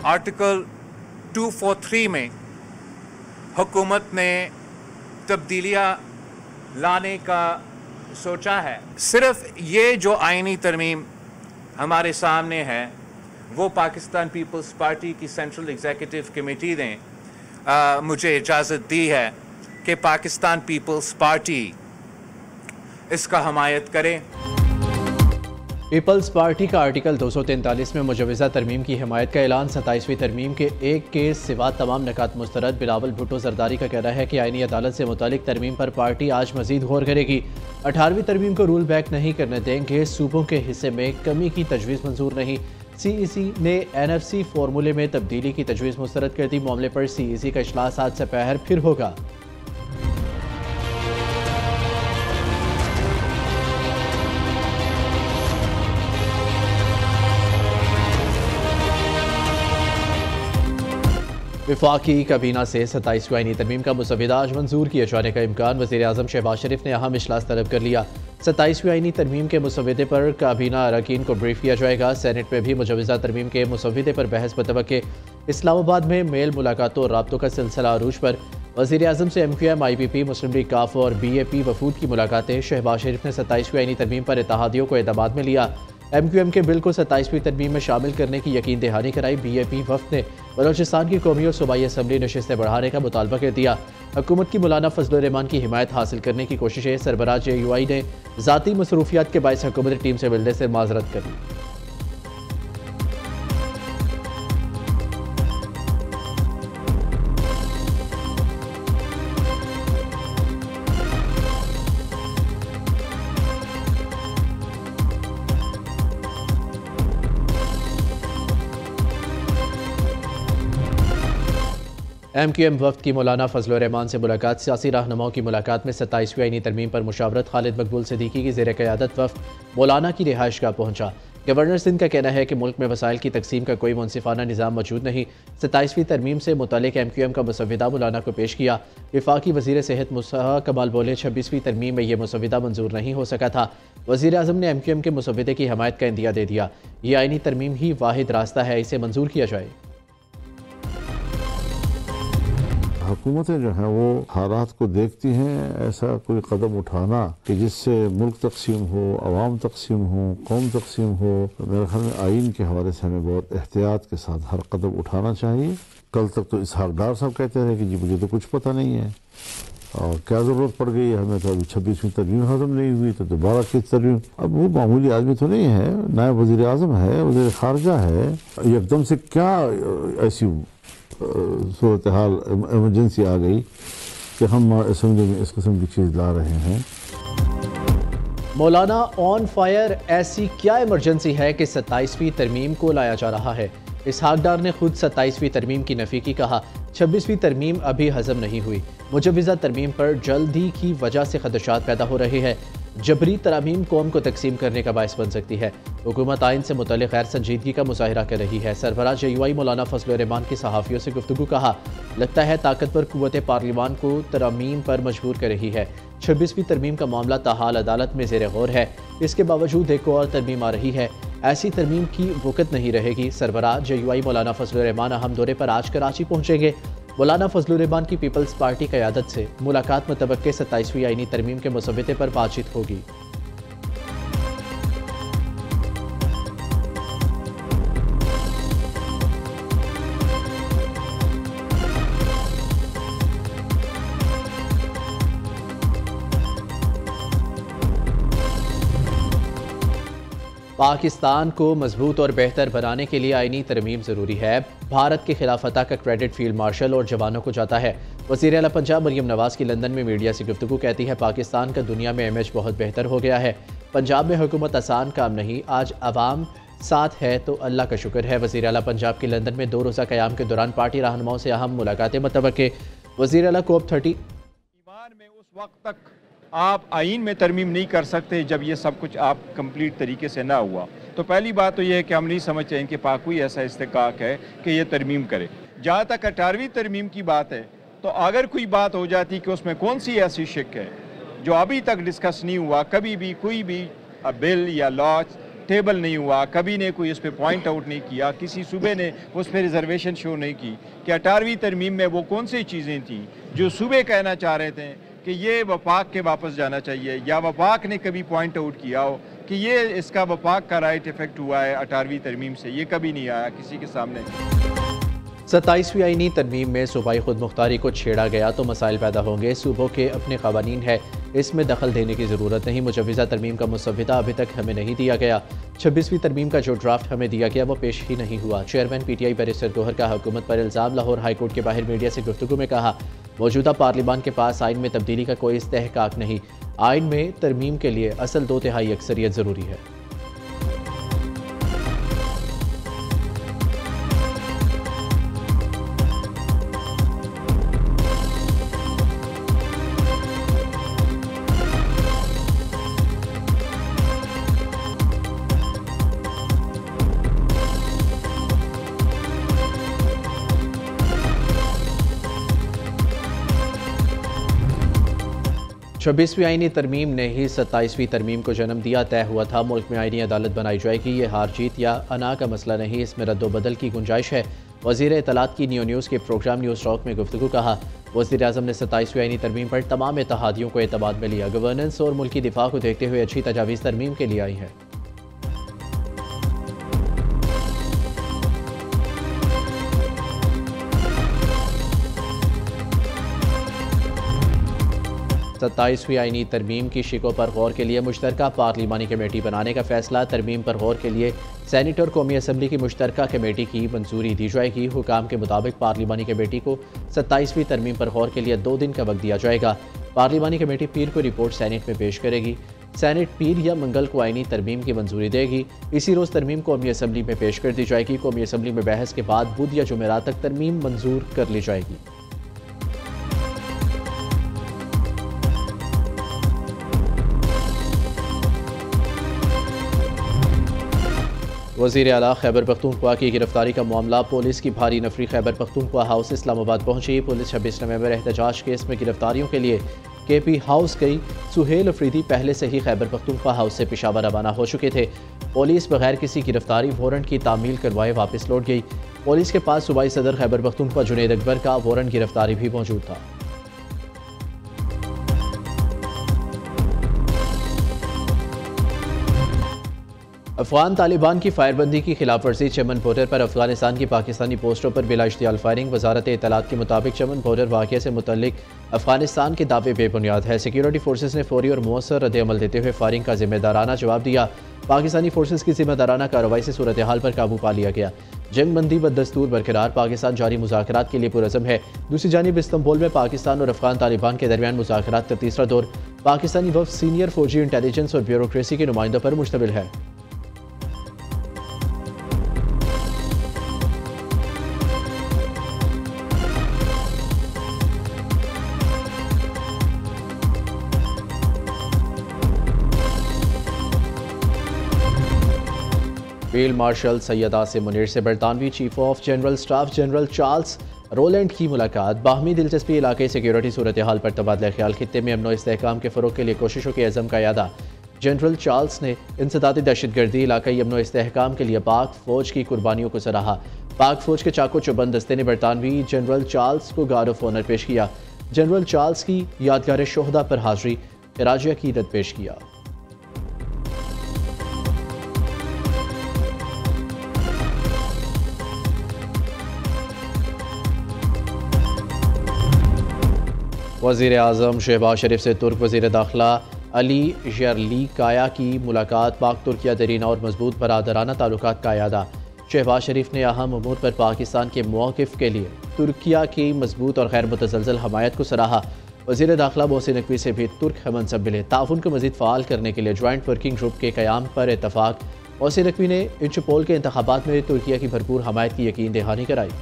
Article 243 में हुकूमत ने तब्दीलियाँ लाने का सोचा है। सिर्फ ये जो आईनी तरमीम हमारे सामने है वो पाकिस्तान पीपल्स पार्टी की सेंट्रल एग्जीक्यूटिव कमेटी ने मुझे इजाज़त दी है कि पाकिस्तान पीपल्स पार्टी इसका हमायत करे। पीपल्स पार्टी का आर्टिकल 243 में मुजवज़ा तरमीम की हिमायत का ऐलान। 27वीं तरमीम के एक के सिवा तमाम नकात मुस्तरद। बिलावल भुट्टो जरदारी का कहना है कि आईनी अदालत से मुतालिक तरमीम पर पार्टी आज मजीद गौर करेगी। 18वीं तरमीम को रूल बैक नहीं करने देंगे। सूबों के हिस्से में कमी की तजवीज़ मंजूर नहीं। CEC ने NFC फार्मूले में तब्दीली की तजवीज़ मुस्तरद कर दी। मामले पर CEC का इजलास आज दोपहर फिर होगा। वफाकी काबीना से 27वीं आईनी तरमीम का मुसविदा आज मंजूर किए जाने का इम्कान। वज़ीर आज़म शहबाज शरीफ ने अहम इजलास तलब कर लिया। 27वीं आईनी तरमीम के मुसविदे पर काबीना अरकान को ब्रीफ किया जाएगा। सेनेट में भी मुजवज़ा तरमीम के मुसविदे पर बहस मुतवक्के। इस्लामाबाद में मेल मुलाकातों और राब्तों का सिलसिला अरूज पर। वज़ीर आज़म से MQM, IPP, मुस्लिम लीग काफ और BAP वफूद की मुलाकातें। शहबाज शरीफ ने 27वीं आईनी तरमीम पर इत्तेहादियों को एतमाद में लिया। MQM के बिल को 27वीं तरमीम में शामिल करने की यकीन दहानी कराई। BAP वफ़द ने बलोचिस्तान की कौमी और सूबाई असम्बली नशिस्तें बढ़ाने का मुतालबा कर दिया। हुकूमत की मौलाना फजल रहमान की हिमायत हासिल करने की कोशिशें। सरबराह JUI ने ज़ाती मसरूफियात के बायस हुकूमती टीम से मिलने से माजरत कर ली। MQM वफ़द की मौलाना फजल रहमान से मुलाकात। सियासी रहनुमाओं की मुलाकात में 27वीं आईनी तरमीम पर मुशावरत। खालिद मकबूल सिद्दीकी की ज़ेर क़यादत वफ़द मौलाना की रिहाइश गाह पहुँचा। गवर्नर सिंध का कहना है कि मुल्क में वसाइल की तकसीम का कोई मुनसिफाना निज़ाम मौजूद नहीं। 27वीं तरमीम से मुतालिक MQM का मुसविदा मौलाना को पेश किया। वफाकी वज़ीर सेहत मुसा कमाल बोले 26वीं तरमीम में यह मुसविदा मंजूर नहीं हो सका था। वज़ीर आज़म ने MQM के मुसविदे की हमायत का इंदिया दे दिया। ये आईनी तरमीम ही वाहिद रास्ता है, इसे मंजूर किया जाए। हुकूमतें जो हैं वो हालात को देखती हैं। ऐसा कोई कदम उठाना कि जिससे मुल्क तकसीम हो, अवाम तकसीम हो, कौम तकसीम हो, मेरे ख्याल में आइन के हवाले से हमें बहुत एहतियात के साथ हर कदम उठाना चाहिए। कल तक तो इसहाक डार साहब कहते रहे कि जी मुझे तो कुछ पता नहीं है और क्या ज़रूरत पड़ गई हमें, तो अभी 26वीं तरमीम हजम नहीं हुई तो दोबारा की तरमीम। अब वो मामूली आदमी तो नहीं है, नायब वज़ीर आज़म है, वज़ीर ख़ारजा है, एकदम से क्या ऐसी सूरत हाल इमरजेंसी आ गई कि हम असेंबली में इस किस्म की चीज़ ला रहे हैं। मौलाना ऑन फायर, ऐसी क्या इमरजेंसी है कि 27वीं तरमीम को लाया जा रहा है। इसहाक डार ने खुद 27वीं तरमीम की नफ़ी की। कहा 26वीं तरमीम अभी हजम नहीं हुई। मुजवज़ा तरमीम पर जल्दी की वजह से खदशात पैदा हो रहे हैं। जबरी तरामीम कौम को तकसीम करने का बायस बन सकती है। हुकूमत आइन से मुतल्लिक़ गैर संजीदगी का मुजाहिरा कर रही है। सरबराह JUI मौलाना फजल रहमान की सहाफ़ियों से गुफ्तगू। कहा लगता है ताकतवर कुव्वत पार्लिमान को तरामीम पर मजबूर कर रही है। 26वीं तरमीम का मामला ताहाल अदालत में ज़ेर गौर है। इसके बावजूद एक और तरमीम आ रही है। ऐसी तरमीम की वक़्त नहीं रहेगी। सरबराह JUI मौलाना फजल रहमान अहम दौरे पर आज कराची पहुँचेंगे। मौलाना फजल रहमान की पीपल्स पार्टी क़यादत से मुलाकात मुतवक्के। 27वीं आईनी तरमीम के मुसविदे पर बातचीत होगी। पाकिस्तान को मजबूत और बेहतर बनाने के लिए आईनी तरमीम ज़रूरी है। भारत के खिलाफ फतह का क्रेडिट फील्ड मार्शल और जवानों को जाता है। वज़ीर आला पंजाब मरियम नवाज़ की लंदन में मीडिया से गुफ्तगू। कहती है पाकिस्तान का दुनिया में इमेज बहुत बेहतर हो गया है। पंजाब में हुकूमत आसान काम नहीं, आज अवाम साथ है तो अल्लाह का शुक्र है। वज़ीर आला पंजाब की लंदन में 2 रोज़ा क़याम के दौरान पार्टी रहनुमाओं से अहम मुलाकातें मुतवक्के। वज़ीर आला COP30 में उस वक्त तक आप आइन में तरमीम नहीं कर सकते जब ये सब कुछ आप कंप्लीट तरीके से ना हुआ। तो पहली बात तो ये है कि हम नहीं समझते हैं कि पाक कोई ऐसा इस्तेकाक है कि ये तरमीम करे। जहाँ तक 18वीं तरमीम की बात है तो अगर कोई बात हो जाती कि उसमें कौन सी ऐसी शिक है जो अभी तक डिस्कस नहीं हुआ, कभी भी कोई भी बिल या लॉ टेबल नहीं हुआ, कभी ने कोई उस पर पॉइंट आउट नहीं किया, किसी सूबे ने उस पर रिजर्वेशन शो नहीं की कि 18वीं तरमीम में वो कौन सी चीज़ें थीं जो सूबे कहना चाह रहे थे कि ये वफाक के वापस जाना चाहिए, या वफाक ने कभी पॉइंट आउट किया हो कि ये इसका वफाक का राइट इफेक्ट हुआ है 18वीं तरमीम से। ये कभी नहीं आया किसी के सामने। 27वीं आईनी तरमीम में सूबाई खुद मुख्तारी को छेड़ा गया तो मसाइल पैदा होंगे। सूबों के अपने कवानीन है, इसमें दखल देने की ज़रूरत नहीं। मुजव्विज़ा तरमीम का मुसव्विदा अभी तक हमें नहीं दिया गया। 26वीं तरमीम का जो ड्राफ्ट हमें दिया गया वो पेश ही नहीं हुआ। चेयरमैन PTI बैरिस्टर गौहर का हुकूमत पर इल्ज़ाम। लाहौर हाई कोर्ट के बाहर मीडिया से गुफ्तगू में कहा, मौजूदा पार्लिमान के पास आइन में तब्दीली का कोई इस्तेहकाक नहीं। आइन में तरमीम के लिए असल 2/3 अक्सरियत ज़रूरी है। छब्बीसवीं आईनी तरमीम ने ही 27वीं तरमीम को जन्म दिया। तय हुआ था मुल्क में आईनी अदालत बनाई जाएगी। ये हार जीत या अना का मसला नहीं, इसमें रद्दोबदल की गुंजाइश है। वज़ीर इत्तलात की न्यू न्यूज़ के प्रोग्राम न्यूज़ टॉक में गुफ्तगू कहा, वज़ीर आज़म ने 27वीं आईनी तरमीम पर तमाम इत्तेहादियों को एतमाद में लिया। गवर्नेंस और मुल्की दिफा को देखते हुए अच्छी तजावीज़ तरमीम के लिए आई हैं। सत्ताईसवीं आईनी तरमीम की शिकों पर गौर के लिए मुश्तरका पार्लिमानी कमेटी बनाने का फैसला। तरमीम पर गौर के लिए सेनेट और कौमी असम्बली की मुश्तरका कमेटी की मंजूरी दी जाएगी। हुकाम के मुताबिक पार्लिमानी कमेटी को 27वीं तरमीम पर गौर के लिए 2 दिन का वक्त दिया जाएगा। पार्लिमानी कमेटी पीर को रिपोर्ट सेनेट में पेश करेगी। सेनेट पीर या मंगल को आईनी तरमीम की मंजूरी देगी। इसी रोज़ तरमीम कौमी असम्बली में पेश कर दी जाएगी। कौमी असम्बली में बहस के बाद बुध या जुमेरात तक तरमीम मंजूर कर ली जाएगी। वज़ीर आला खैबर पख्तूनख्वा की गिरफ्तारी का मामला। पुलिस की भारी नफरी खैबर पख्तूनख्वा हाउस इस्लामाबाद पहुंची। पुलिस 26 नवंबर एहतजाज केस में गिरफ्तारियों के लिए KP हाउस गई। सुहेल अफरीदी पहले से ही खैबर पख्तूनख्वा हाउस से पेशावर रवाना हो चुके थे। पुलिस बगैर किसी गिरफ्तारी वारंट की तामील करवाए वापस लौट गई। पुलिस के पास सूबाई सदर खैबर पख्तूनख्वा जुनैद अकबर का वारंट गिरफ्तारी भी मौजूद था। अफगान तालिबान की फायरबंदी की खिलाफ वर्जी। चमन बॉर्डर पर अफगानिस्तान की पाकिस्तानी पोस्टों पर बिला इश्तियाल फायरिंग। वजारत इत्तलात के मुताबिक चमन बॉर्डर वाक़े से मुतल्लिक अफगानिस्तान के दावे बेबुनियाद है। सिक्योरिटी फोर्सेज ने फौरी और मौसर रद्द-ए-अमल देते हुए फायरिंग का जिम्मेदाराना जवाब दिया। पाकिस्तानी फोर्सेज की जिम्मेदाराना कार्रवाई से सूरत हाल पर काबू पा लिया गया। जंग बंदी व दस्तूर बरकरार। पाकिस्तान जारी मुज़ाकरात के लिए पुरज़म है। दूसरी जानिब इस्तांबुल में पाकिस्तान और अफगान तालिबान के दरमियान मुज़ाकरात का तीसरा दौर। पाकिस्तानी वफ़द सीनियर फौजी इंटेलिजेंस और ब्यूरोक्रेसी के नुमाइंदों पर मुश्तमिल है। फील्ड मार्शल सैयद आसिम मुनीर से बरतानवी chief of general staff general Charles Roland की मुलाकात। बाहमी दिलचस्पी इलाके सिक्योरिटी सूरत हाल पर तबादला ख्याल। खित्ते में अमन व इस्तेहकाम के फ़रोग़ के लिए कोशिशों के अज़म का यादा। जनरल चार्ल्स ने इंसदादी दहशतगर्दी इलाकाई अमन व इस्तेहकाम के लिए पाक फ़ौज की कुर्बानियों को सराहा। पाक फ़ौज के चाको चौबंद दस्ते ने बरतानवी जनरल चार्ल्स को गार्ड ऑफ ऑनर पेश किया। जनरल चार्ल्स की यादगार शोहदा पर हाज़री खिराज अक़ीदत पेश किया। वज़ीर आज़म शहबाज शरीफ से तुर्क वज़ीर दाखिला अली यरलिकाया की मुलाकात। पाक तुर्किया दरीना और मजबूत बरादराना ताल्लुकात का यादा। शहबाज शरीफ ने अहम अमूर पर पाकिस्तान के मौक़िफ़ के लिए तुर्किया की मजबूत और गैर मुतज़लज़ल हमायत को सराहा। वज़ीर दाखिला मोहसिन नकवी से भी तुर्क हमनसब मिले। ताउन को मज़ीद फ़ाल करने के लिए जॉइंट वर्किंग ग्रुप के क़याम पर इत्तफ़ाक़। मोहसिन नकवी ने इंटरपोल के इंतख़ाबात में तुर्किया की भरपूर हमायत की यकीन दहानी कराई।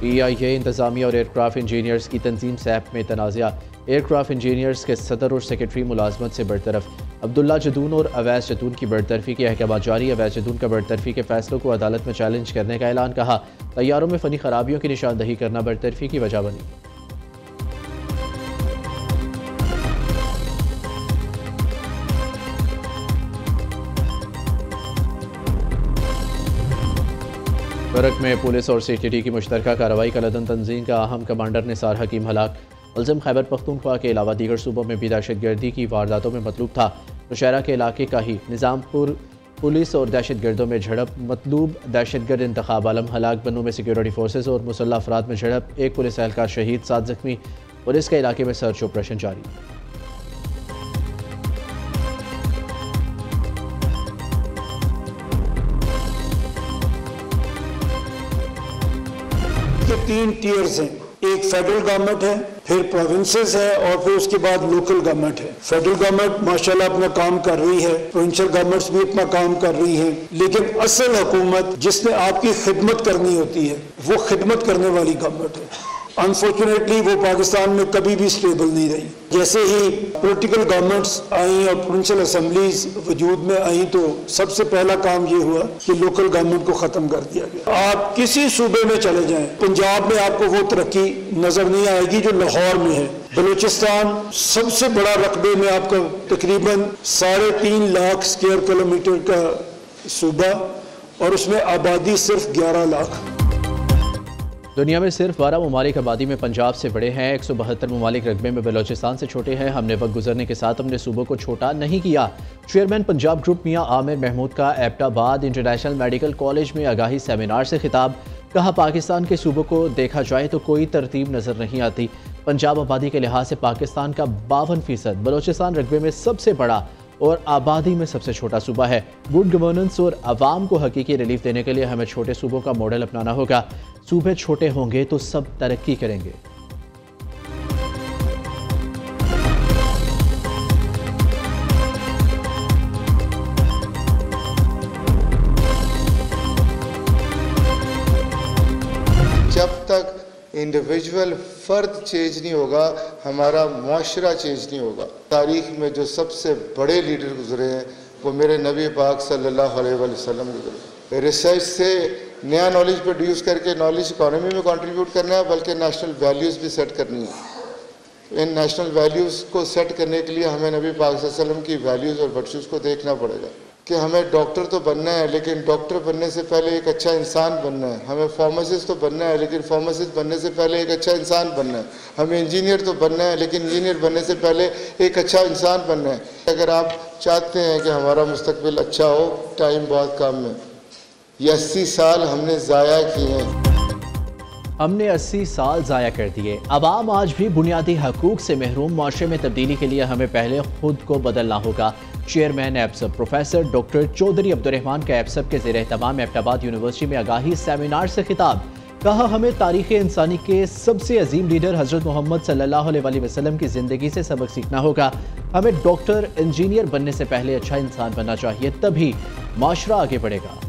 PIA इंतज़ामिया और एयरक्राफ्ट इंजीनियर्स की तंजीम सैप में तनाज़ा। एयरक्राफ्ट इंजीनियर्स के सदर और सेक्रेटरी मुलाजमत से बरतरफ। अब्दुल्ला जदून और अवैस जदून की बरतरफी के अहकाम जारी। अवैस जदून का बरतरफी के फैसलों को अदालत में चैलेंज करने का ऐलान। कहा, तैयारों में फ़नी खराबियों की निशानदही करना बरतरफी की वजह बनी। बरक में पुलिस और CTT की मुश्तरका कार्रवाई का लदन तंजीम का अहम कमांडर निसार हकीम हलाक। मुलज़िम खैबर पख्तूनख्वा के अलावा दीगर सूबों में भी दहशतगर्दी की वारदातों में मतलूब था। नौशहरा के इलाके का ही निज़ामपुर पुलिस और दहशतगर्दों में झड़प, मतलूब दहशतगर्द इंतखाब आलम हलाक। बनू में सिक्योरिटी फोर्सेज और मुसल्लह अफराद में झड़प, एक पुलिस एहलकार शहीद, 7 जख्मी। पुलिस के इलाके में सर्च ऑपरेशन जारी। तीन टीयर्स हैं, एक फेडरल गवर्नमेंट है, फिर प्रोविंसेस है और फिर उसके बाद लोकल गवर्नमेंट है। फेडरल गवर्नमेंट माशाल्लाह अपना काम कर रही है, प्रोविंशियल गवर्नमेंट्स भी अपना काम कर रही हैं, लेकिन असल हुकूमत जिसने आपकी खिदमत करनी होती है वो खिदमत करने वाली गवर्नमेंट है। अनफॉर्चुनेटली वो पाकिस्तान में कभी भी स्टेबल नहीं रही। जैसे ही पॉलिटिकल गवर्नमेंट्स आई और प्रोविंशियल असेंबलीज वजूद में आई तो सबसे पहला काम ये हुआ कि लोकल गवर्नमेंट को ख़त्म कर दिया गया। आप किसी सूबे में चले जाएं, पंजाब में आपको वो तरक्की नज़र नहीं आएगी जो लाहौर में है। बलूचिस्तान सबसे बड़ा रकबे में आपका तकरीबन 3.5 लाख स्क्वायर किलोमीटर का सूबा और उसमें आबादी सिर्फ 11 लाख। दुनिया में सिर्फ 12 ममालिक आबादी में पंजाब से बड़े हैं। 172 ममालिक रकबे में बलोचिस्तान से छोटे हैं। हमने वक्त गुजरने के साथ अपने सूबों को छोटा नहीं किया। चेयरमैन पंजाब ग्रुप मियां आमिर महमूद का एबटाबाद इंटरनेशनल मेडिकल कॉलेज में आगाही सेमिनार से खिताब। कहा, पाकिस्तान के सूबों को देखा जाए तो कोई तरतीब नजर नहीं आती। पंजाब आबादी के लिहाज से पाकिस्तान का 52%, बलोचिस्तान रकबे में सबसे बड़ा और आबादी में सबसे छोटा सूबा है। गुड गवर्नेंस और आवाम को हकीकी रिलीफ देने के लिए हमें छोटे सूबों का मॉडल अपनाना होगा। सूबे छोटे होंगे तो सब तरक्की करेंगे। जब तक इंडिविजुअल फर्द चेंज नहीं होगा, हमारा मुआशरा चेंज नहीं होगा। तारीख में जो सबसे बड़े लीडर गुजरे हैं वो मेरे नबी पाक सल्लल्लाहु अलैहि वसल्लम गुजरे। रिसर्च से नया नॉलेज प्रोड्यूस करके नॉलेज इकोनॉमी में कंट्रीब्यूट करना है, बल्कि नेशनल वैल्यूज़ भी सेट करनी है। इन नेशनल वैल्यूज़ को सेट करने के लिए हमें नबी पाक सल्लल्लाहु अलैहि वसल्लम की वैल्यूज़ और वर्चूज़ को देखना पड़ेगा कि हमें डॉक्टर तो बनना है, लेकिन डॉक्टर बनने से पहले एक अच्छा इंसान बनना है। हमें फार्मासिस्ट तो बनना है, लेकिन फार्मासिस्ट बनने से पहले एक अच्छा इंसान बनना है। हमें इंजीनियर तो बनना है, लेकिन इंजीनियर बनने से पहले एक अच्छा इंसान बनना है। अगर आप चाहते हैं कि हमारा मुस्तकबिल अच्छा हो, टाइम बहुत कम है। ये 80 साल हमने ज़ाया किए हैं। हमने 80 साल ज़ाया कर दिए। अवाम आज भी बुनियादी हकूक़ से महरूम। माशरे में तब्दीली के लिए हमें पहले खुद को बदलना होगा। चेयरमैन एब्सब प्रोफेसर डॉक्टर चौधरी अब्दुर्रहमान का एब्सब के ज़ेर एहतमाम एबटाबाद यूनिवर्सिटी में आगाही सेमिनार से खिताब। कहा, हमें तारीख़ इंसानी के सबसे अजीम लीडर हज़रत मोहम्मद सल्लल्लाहु अलैहि वसल्लम की ज़िंदगी से सबक सीखना होगा। हमें डॉक्टर इंजीनियर बनने से पहले अच्छा इंसान बनना चाहिए, तभी माशरा आगे बढ़ेगा।